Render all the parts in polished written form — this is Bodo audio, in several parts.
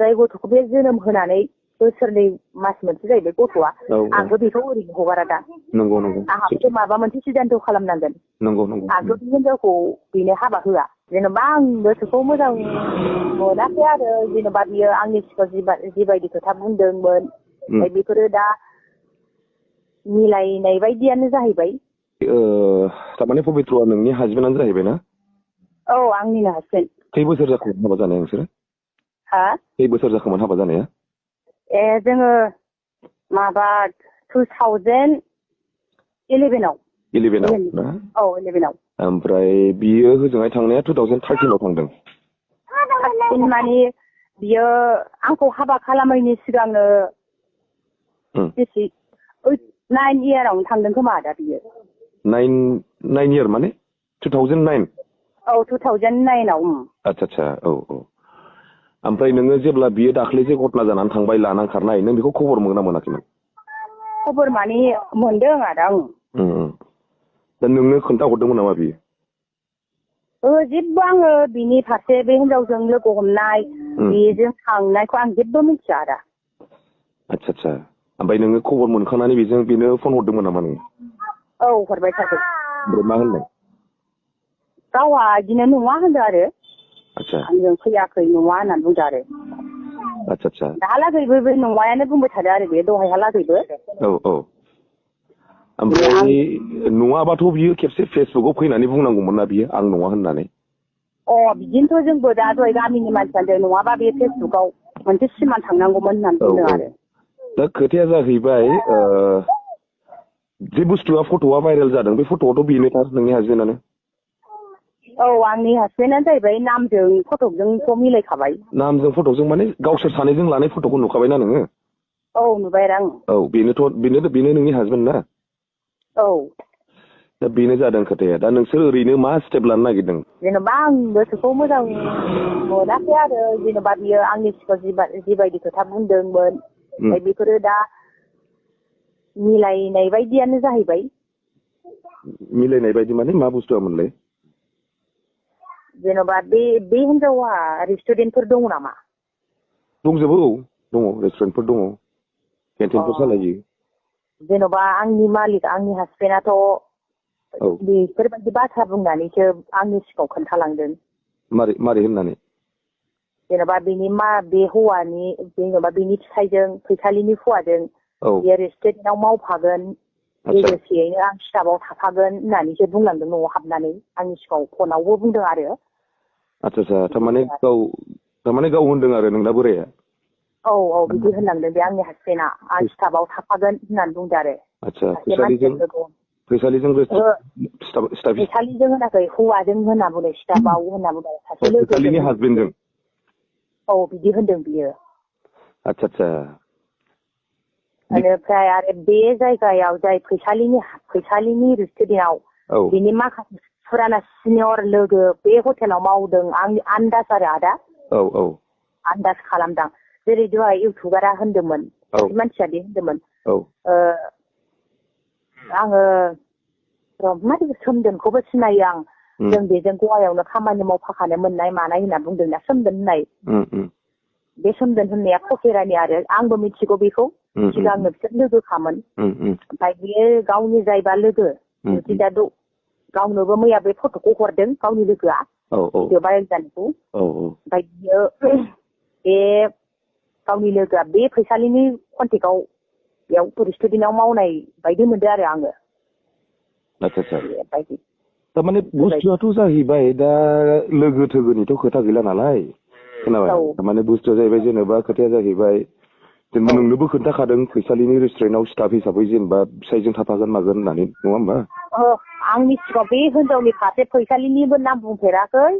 ओमफ्राय गथ'खौ बे जोनोम होनानै बोसोरनै मास मोनसे जाहैबाय गथ'आ आंथ' बेखौ ओरैनो हगारा दा नंगौ नंगौ आंहाबो माबा मोनसे सिदान्थ' खालामनांगोन नंगौ नंगौ आंथ' बे हिनजावखौ बेनो हाबा होआ जेनेबा आं गोसोखौ मोजां मोनाखै आरो जेनेबा बियो आंनि सिगाङाव जिबायदि खोथा बुंदोंमोन ओमफ्राय बेफोरो दा मिलायनाय बायदियानो जाहैबाय थारमाने पबित्रआ नोंनि हासबेन्डआनो जाहैबाय ना औ आंनिनो हासबेन्ड खै बोसोर जाखोमोन हाबा जानाया नोंसोरो हा खै बोसोर जाखोमोन हाबा जानाया जोङो माबा 2011आव 11आव ना औ 11आव ओमफ्राय बियो होजोंहाय थांनाया 2013आव थांदों माने बियो आंखौ हाबा खालामैनि सिगांनो 9 इयारावनो थांदों खोमा दा बियो 9 इयार माने 2009 औ 2009आव आच्छा औ औ ओमफ्राय नोङो जेब्ला बियो दाख्लै जे घटना जानानै थांबाय लानां खारनाय नों बेखौ खबर मोना मोनाखैमोन खबर माने मोनदों आदा दा नोंनो खोन्थाहरदोंमोन नामा बियो जेबो आङो बिनि फारसे बे हिनजावजों लोगो हमनाय बेजों थांनायखौ आं जेबो मिथिया आदा आच्छा ओमफ्राय नोङो खबर मोनखांनानै बेनो फन हरदोंमोन नामा नोङो औ हरबाय थादों ओमफ्राय मा होनदों गावहा बिदिनो नङा होनदों आरो आच्छा आंजों फैयाखै नङा होननानै बुंदों आरो आच्छा दाहालागैबो बे नङायानो बुंबाय थादों आरो बे दहायहालागैबो औ ओमफ्राय नङाबाथ' बियो खेबसे फेसबुकआव फैनानै बुंनांगौमोन ना बियो आं नङा होननानै बिदिनोथ' जोंबो दा दहाय गामिनि मानसियानो नङाबा बे फेसबुकआव मोनसे सिमान थांनांगौमोन होननानै बुंदों आरो दा खोथाया जाहैबाय जे बुस्थुआ फट'आ भाइरेल जादों बे फट'आथ' बेनोथार नोंनि हासबेन्डआनो आंनि हासबेन्डआनो जाहैबाय नामजों फट'जोंथ' मिलायखाबाय नामजों फट'जों माने गावसोर सानैजों लानाय फट'खौ नुखाबायना नोङो नुबाय आं बेनो नोंनि हासबेन्ड ना दा बेनो जादों खोथाया दा नोंसोर ओरैनो मा स्टेप लानो नागिरदों जेनेबा आं गोसोखौ मोजां मोनाखै आरो जेनेबा बियो आंनि सिगाङाव जिबायदि खोथा बुंदोंमोन ओमफ्राय बेफोरो दा मिलायनाय बायदियानो जाहैबाय मिलायनाय बायदि माने मा बुस्थुआमोनलाय जेनेबा बे हिनजावा रेस्टुरेन्टफोर दङ नामा दंजोबो दङ रेस्टुरेन्टफोर दङ केन्टिनफोर सालायो जेन'बा आंनि मालिक आंनि हासबेन्डआथ' बेफोरबायदि बाथ्रा बुंनानैसो आंनि सिगाङाव खोन्थालांदों मारै होननानै जेन'बा बे हौवानि जेन'बा बेनि फिसायजों फैसालिनि हौवाजों बेयो रेस्टुरेन्टआव मावफागोन लोगोसेयैनो आं स्टाफआव थाफागोन होननानैसो बुंलांदों न'आव हाबनानै आंनि सिगाङाव फनावबो बुंदों आरो आच्छा थारमाने गाव होनदों आरो नोंना बोराया बिदि होनलांदों बे आंनि हासबेन्डआ आं स्टाफआव थाफागोन होननानै बुंदों आरो आच्छा फैसालिजों होनाखै हौवाजों होनना बुंदों स्टाफआव होनना बुंदों सासे लोगोनि हासबेन्डजों बिदि होनदों बियो आच्छा बेनिफ्राय आरो बे जायगायाव जाय फैसालिनि रेस्टुरेन्टआव बिनि माखासे फुराना सिनियर लोगो बे हटेलाव मावदों आंनि आन्दाज आरो आदा आन्दाज खालामदां जेरै दहाय इउटुबारा होनदोंमोन मानसिया बे होनदोंमोन आङो सोमदोनखौबो सिनायो आं जों बेजों गवायावनो खामानि मावफाखानो मोननाय मानाय होनना बुंदोंना सोमदोन होननाय बे सोमदोन होननाया फकेरानि आरो आंबो मिथिगौ बेखौ सिगांनो बिसोर लोगोखामोन ओमफ्राय बेयो गावनि जायबा लोगो दा गावनोबो मैया बे फट'खौ हरदों गावनि लोगोआ भिडिअ भाइरेल जानायखौ ओमफ्राय बियो बे गावनि लोगोआ बे फैसालिनि कन्टेक्टआव बेयाव रेस्टुरेन्टआव मावनाय बायदि मोनदों आरो आङो थारमाने बुस्थुआथ' जाहैबाय दा लोगो थोगोनिथ' खोथा गैला नालाय खोनाबाय थारमाने बुस्थुआ जाहैबाय जेनेबा खोथाया जाहैबाय जेनेबा नोंनोबो खोन्थाखादों फैसालिनि रेस्टुरेन्टआव स्टाफ हिसाबै जेनेबा फिसायजों थाफागोन मागोन होननानै नङा होमबा आंनि सिगाङाव बे हिनजावनि फारसे फैसालिनिबो नाम बुंफेराखै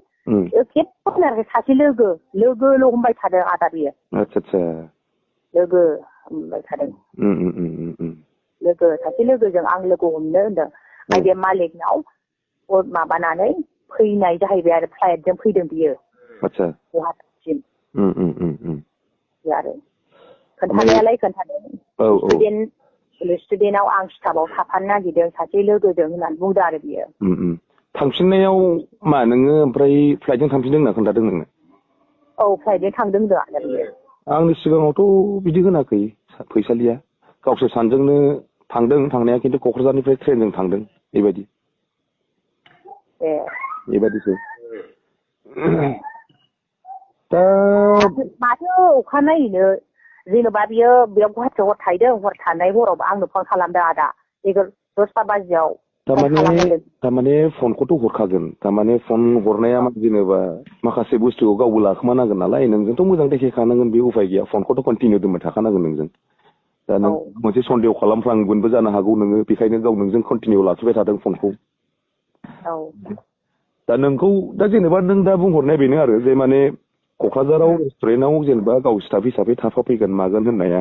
खेबसे होनाखै सासे लोगोल' होनबाय थादों आदा बियो आच्छा लोगो होनबाय थादों सासे लोगोजों आं लोगो हमनो होनदों ओमफ्राय बे मालिकनाव माबानानै फैनाय जाहैबाय आरो फ्लाइटजों फैदों बियो गुवाहाटिसिम आरो खोन्थानायालाय खोन्थादों रेस्टुरेन्टआव आं स्टाफआव थाफानो नागिरदों सासे लोगोजों होननानै बुंदों आरो बियो थांफिननायाव मा नोङो ओमफ्राय फ्लाइटजों थांफिनदों होनना खोन्थादों नोङो फ्लाइटजों थांदों होनदों आरो बियो आंनि सिगाङावथ' बिदि होनाखै फैसालिया गावसोर सानजोंनो थांदों थांनाया खिन्थु क'क्राझारनिफ्राय ट्रेनजों थांदों बेबायदि बेबायदिसो दा माथो अखानायैनो जेन'बा बियो बेयाव गुवाहाटियाव हर थाहैदों हर थानाय हराव आंनो फन खालामदों आदा एगार 10ता बाजियाव थारमाने फनखौथ' हरखागोन थारमाने फन हरनाया जेनेबा माखासे बुस्थुखौ गावबो लाखोमानांगोन नालाय नोंजोंथ' मोजां देखायखानांगोन बे उफाय गैया फनखौथ' कन्टिनिउ दोनबाय थाखानांगोन नोंजों दा नों मोनसे सन्देह खालामफ्लांगोनबो जानो हागौ नोङो बेखायनो गाव नोंजों कन्टिनिउ लाखिबाय थादों फनखौ दा नोंखौ दा जेनेबा नों दा बुंहरनाय बेनो आरो जे माने क'क्राझाराव रेस्टुरेन्टआव जेनेबा गाव स्टाफ हिसाबै थाफाफैगोन मागोन होननाया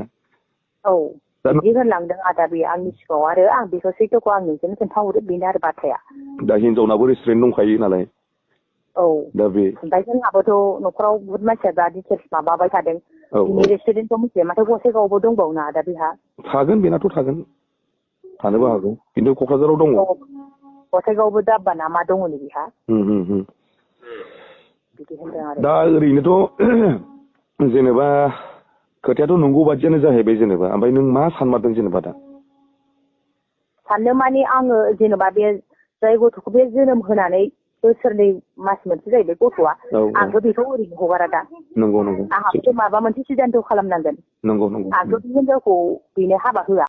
बिदि होनलांदों आदा बे आंनि सिगाङाव आरो आं बेखौ सैथोखौ आं नोंजोंनो खोन्थाहरो बेनो आरो बाथ्राया दा हिनजावनाबो रेस्टुरेन्ट दंखायो नालाय दा बे ओमफ्राय जोंहाबोथ' न'खराव बुहुत मानसिया दा डिटेल्स माबाबाय थादों बिनि रेस्टुरेन्टखौ मिथिया माथो गसाइगावआवबो दंबावो ना आदा बेहा थागोन बेनाथ' थागोन थानोबो हागौ खिन्थु क'क्राझाराव दङ गसाइगावआवबो दाब्बा ना मा दङनो बेहा बिदि होनदों आरो दा ओरैनोथ' जेनेबा खोथायाथ' नंगौ बादियानो जाहैबाय जेनेबा ओमफ्राय नों मा सानमारदों जेनेबा दा साननो माने आङो जेनेबा बे जाय गथ'खौ बे जोनोम होनानै बोसोरनै मास मोनसे जाहैबाय गथ'आ आंथ' बेखौ ओरैनो हगारा दा नंगौ आंहाबोथ' माबा मोनसे सिदान्थ' खालामनांगोन आंथ' बे हिनजावखौ बेनो हाबा होआ